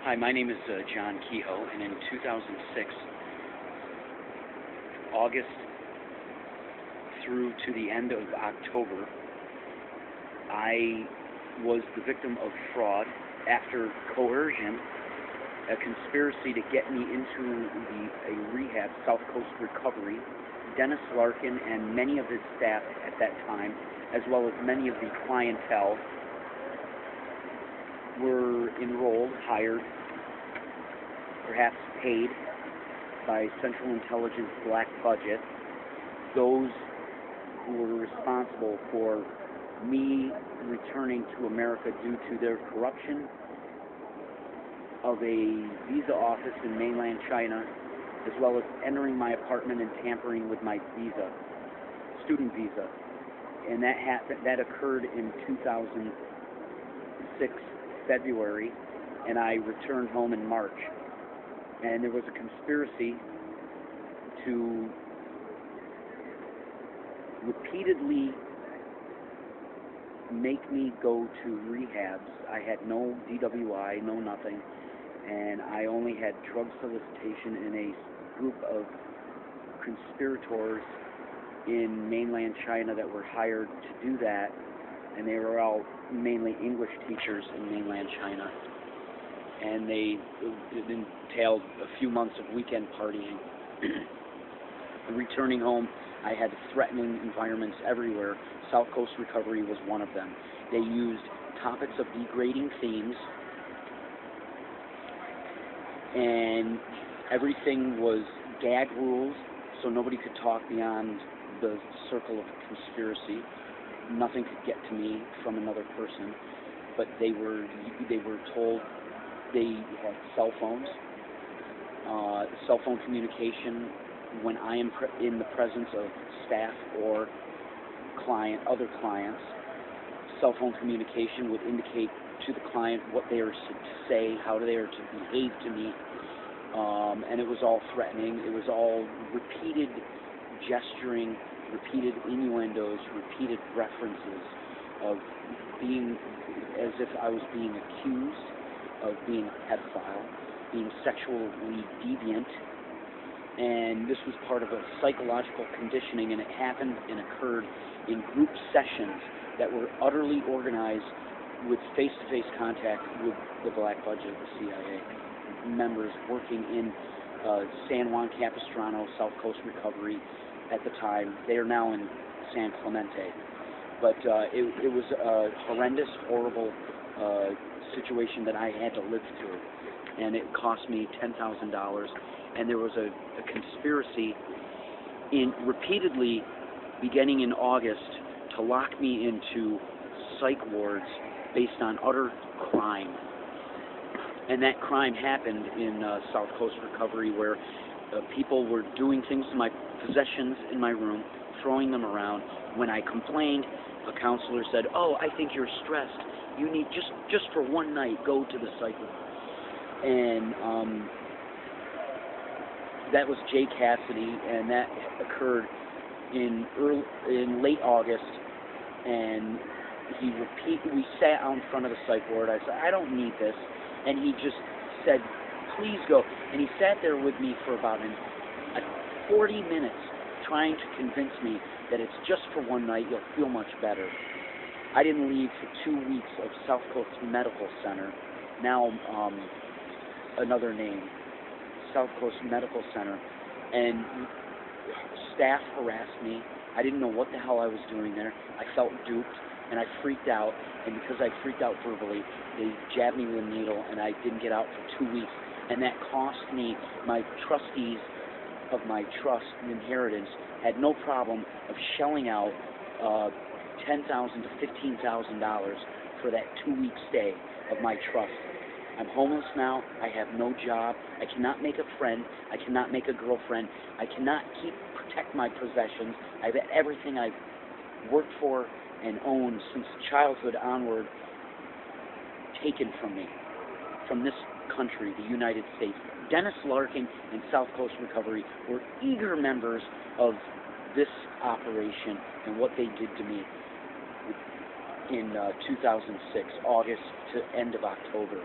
Hi, my name is John Kehoe, and in 2006, August through to the end of October, I was the victim of fraud after coercion, a conspiracy to get me into a rehab, South Coast Recovery. Dennis Larkin and many of his staff at that time, as well as many of the clientele, were enrolled, hired, perhaps paid by Central Intelligence black budget, those who were responsible for me returning to America due to their corruption of a visa office in mainland China, as well as entering my apartment and tampering with my visa, student visa. And that occurred in 2006, February, and I returned home in March. And there was a conspiracy to repeatedly make me go to rehabs. I had no DWI, no nothing, and I only had drug solicitation in a group of conspirators in mainland China that were hired to do that, and they were all mainly English teachers in mainland China. And it entailed a few months of weekend partying. Returning home, I had threatening environments everywhere. South Coast Recovery was one of them. They used topics of degrading themes, and everything was gag rules, so nobody could talk beyond the circle of conspiracy. Nothing could get to me from another person, but they were told they had cell phones, cell phone communication when I am in the presence of staff or other clients. Cell phone communication would indicate to the client what they are to say, how they are to behave to me, and it was all threatening. It was all repeated gesturing, repeated innuendos, repeated references of being as if I was being accused of being a pedophile, being sexually deviant, and this was part of a psychological conditioning, and it happened and occurred in group sessions that were utterly organized with face-to-face contact with the black budget of the CIA. Members working in San Juan Capistrano, South Coast Recovery at the time. They are now in San Clemente. But it was a horrendous, horrible situation that I had to live through, and it cost me $10,000. And there was a conspiracy repeatedly beginning in August to lock me into psych wards based on utter crime. And that crime happened in South Coast Recovery, where people were doing things to my possessions in my room, throwing them around. When I complained, a counselor said, "Oh, I think you're stressed. You need just for one night, go to the psych ward." And that was Jay Cassidy, and that occurred in late August. And we sat out in front of the psych ward. I said, "I don't need this," and he just said, "Please go." And he sat there with me for about 40 minutes, trying to convince me that it's just for one night, you'll feel much better. I didn't leave for 2 weeks of South Coast Medical Center, now another name, South Coast Medical Center, and staff harassed me. I didn't know what the hell I was doing there. I felt duped, and I freaked out, and because I freaked out verbally, they jabbed me with a needle, and I didn't get out for 2 weeks, and that cost me. My trustees of my trust and inheritance had no problem of shelling out $10,000 to $15,000 for that 2-week stay of my trust. I'm homeless now. I have no job. I cannot make a friend. I cannot make a girlfriend. I cannot protect my possessions. I've had everything I've worked for and owned since childhood onward taken from me, from this country, the United States. Dennis Larkin and South Coast Recovery were eager members of this operation and what they did to me in 2006, August to end of October.